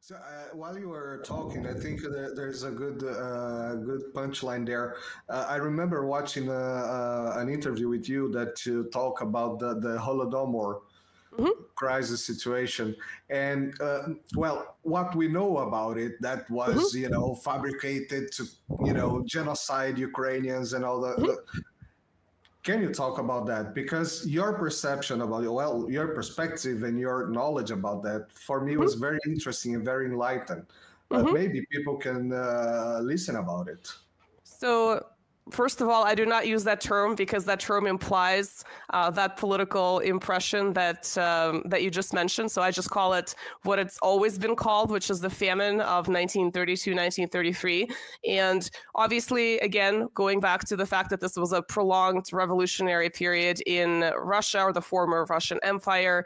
So while you were talking, I think there's a good punchline there. I remember watching an interview with you that you talk about the Holodomor Mhm. crisis situation, and well, what we know about it, that was, Mhm. fabricated to, genocide Ukrainians and all Mhm. can you talk about that? Because your perception about it, well, your perspective and your knowledge about that, for me, was Mhm. very interesting and very enlightened. But Mhm. maybe people can listen about it. So, first of all, I do not use that term because that term implies that political impression that you just mentioned. So I just call it what it's always been called, which is the famine of 1932, 1933. And obviously, again, going back to the fact that this was a prolonged revolutionary period in Russia, or the former Russian Empire,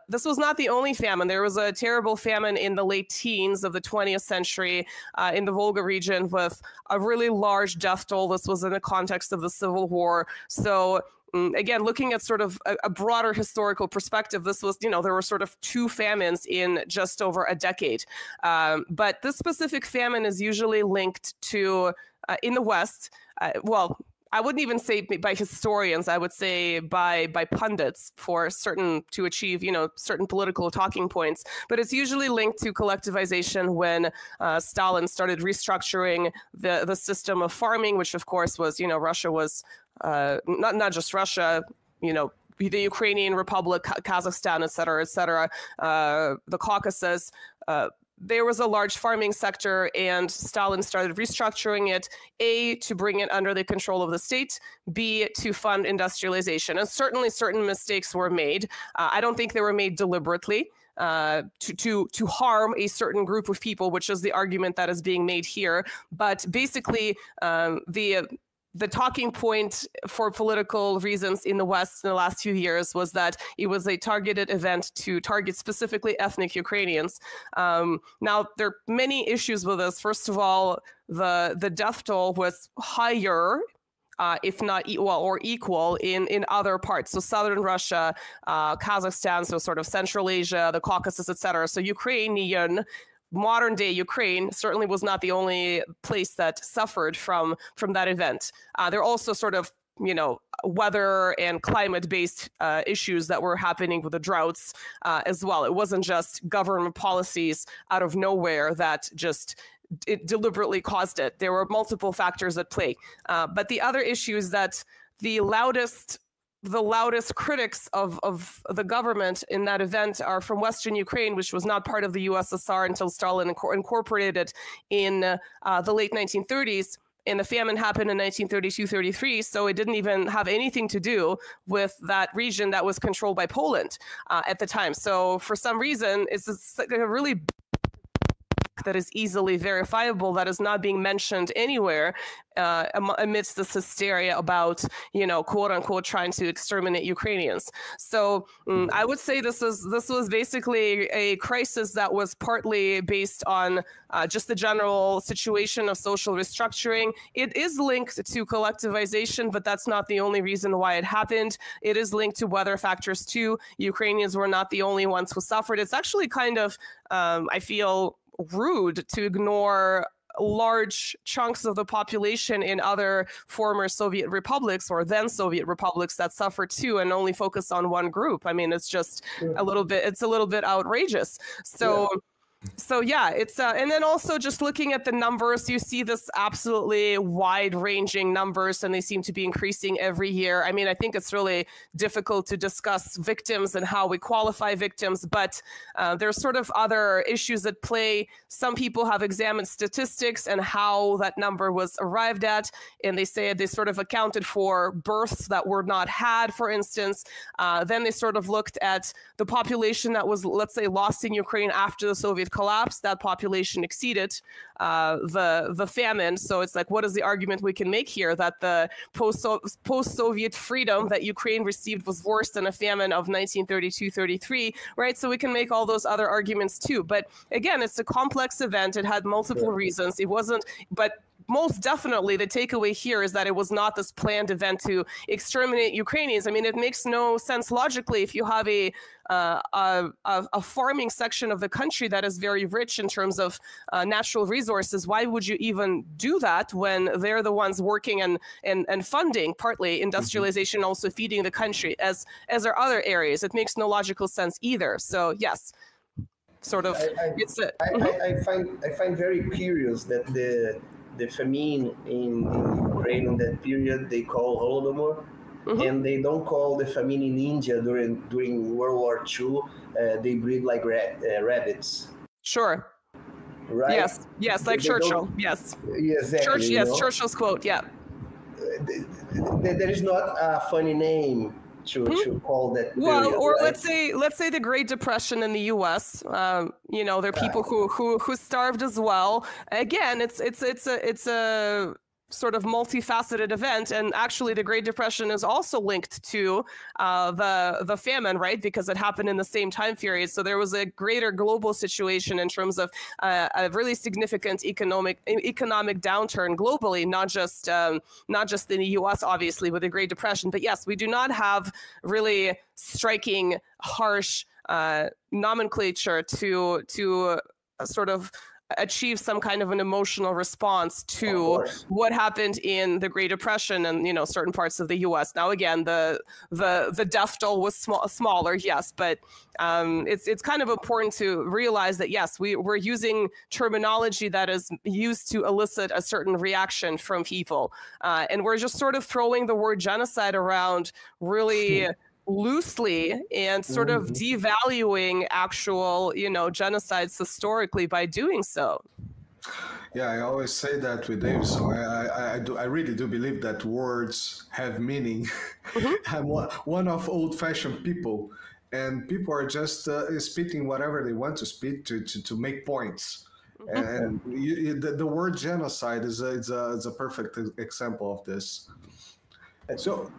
this was not the only famine. There was a terrible famine in the late teens of the 20th century in the Volga region with a really large death toll. This was in the context of the Civil War. So again, looking at sort of a broader historical perspective, this was, there were sort of two famines in just over a decade. But this specific famine is usually linked to, in the West, well, I wouldn't even say by historians. I would say by pundits to achieve certain political talking points. But it's usually linked to collectivization when Stalin started restructuring the system of farming, which of course was Russia was not just Russia, the Ukrainian Republic, Kazakhstan, et cetera, the Caucasus. There was a large farming sector, and Stalin started restructuring it, A, to bring it under the control of the state, B, to fund industrialization. And certainly certain mistakes were made. I don't think they were made deliberately to harm a certain group of people, which is the argument that is being made here. But basically, the talking point for political reasons in the West in the last few years was that it was a targeted event to target specifically ethnic Ukrainians. Now, there are many issues with this. First of all, the death toll was higher, if not or equal in other parts. So southern Russia, Kazakhstan, so sort of Central Asia, the Caucasus, etc. So Ukrainian, modern day Ukraine certainly was not the only place that suffered from that event. There are also sort of weather and climate based issues that were happening with the droughts as well. It wasn't just government policies out of nowhere that just it deliberately caused it. There were multiple factors at play. But the other issue is that the loudest critics of the government in that event are from Western Ukraine, which was not part of the USSR until Stalin incorporated it in the late 1930s. And the famine happened in 1932-33, so it didn't even have anything to do with that region that was controlled by Poland at the time. So for some reason, it's like a really that is easily verifiable that is not being mentioned anywhere amidst this hysteria about, quote unquote, trying to exterminate Ukrainians. So I would say this was basically a crisis that was partly based on just the general situation of social restructuring. It is linked to collectivization, but that's not the only reason why it happened. It is linked to weather factors too. Ukrainians were not the only ones who suffered. It's actually kind of, I feel, rude to ignore large chunks of the population in other former Soviet republics or then Soviet republics that suffered too, and only focus on one group. I mean, it's just a little bit outrageous. So yeah, it's and then also just looking at the numbers, you see this absolutely wide-ranging numbers, and they seem to be increasing every year. I mean, I think it's really difficult to discuss victims and how we qualify victims, but there's sort of other issues at play. Some people have examined statistics and how that number was arrived at, and they say they sort of accounted for births that were not had, for instance. Then they sort of looked at the population that was, let's say, lost in Ukraine after the Soviet collapse. That population exceeded the famine. So it's like, what is the argument we can make here that the post-Soviet freedom that Ukraine received was worse than a famine of 1932-33, right? So we can make all those other arguments too. But again, it's a complex event. It had multiple reasons. It wasn't, but most definitely the takeaway here is that it was not this planned event to exterminate Ukrainians. I mean, it makes no sense logically if you have a farming section of the country that is very rich in terms of natural resources. Why would you even do that when they're the ones working and funding partly industrialization, also feeding the country, as are other areas? It makes no logical sense either. So yes, sort of. I find very curious that the famine in Ukraine in that period they call Holodomor. And they don't call the famine in India during World War II. They breed like rabbits. Sure. Right. Yes, like Churchill. Yes. Exactly. Churchill's quote. Yeah. There is not a funny name to call that period, well, or right? let's say the Great Depression in the U.S. You know, there are people who starved as well. Again, it's a sort of multifaceted event, and actually the Great Depression is also linked to the famine, right? Because it happened in the same time period. So there was a greater global situation in terms of a really significant economic downturn globally, not just in the U.S. obviously with the Great Depression. But yes, we do not have really striking, harsh nomenclature to sort of achieve some kind of an emotional response to what happened in the Great Depression and, you know, certain parts of the U.S. Now, again, the death toll was smaller, yes, but it's kind of important to realize that, yes, we're using terminology that is used to elicit a certain reaction from people. And we're just sort of throwing the word genocide around really loosely and sort of devaluing actual, you know, genocides historically by doing so. Yeah, I always say that with Dave. So I really do believe that words have meaning. I'm one of old-fashioned people, and people are just spitting whatever they want to spit to make points. And the word genocide is a perfect example of this. So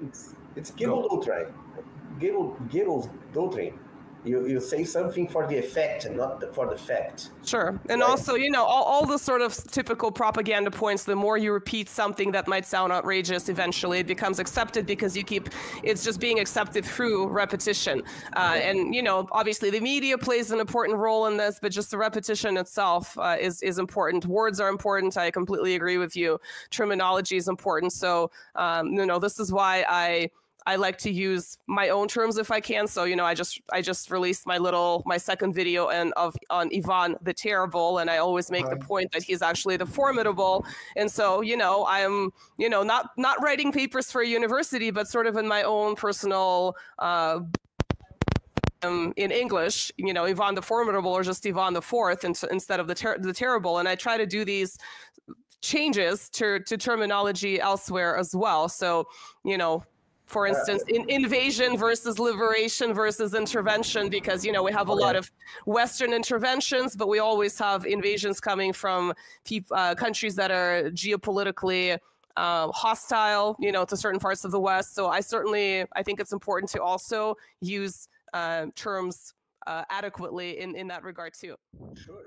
it's Goebbels' doctrine. You say something for the effect, not for the fact. Sure. And right? Also, you know, all the sort of typical propaganda points, the more you repeat something that might sound outrageous, eventually it becomes accepted because it's just being accepted through repetition. And, you know, obviously the media plays an important role in this, but just the repetition itself is important. Words are important. I completely agree with you. Terminology is important. So, you know, this is why I like to use my own terms if I can. So, you know, I just released my second video on Ivan the Terrible, and I always make the point that he's actually the Formidable. And so, you know, I'm, you know, not writing papers for a university, but sort of in my own personal in English, you know, Ivan the Formidable or just Ivan the Fourth instead of the Terrible. And I try to do these changes to terminology elsewhere as well. So, you know, for instance, invasion versus liberation versus intervention, because, you know, we have a lot of Western interventions, but we always have invasions coming from countries that are geopolitically hostile, you know, to certain parts of the West. So I think it's important to also use terms adequately in that regard too. Sure.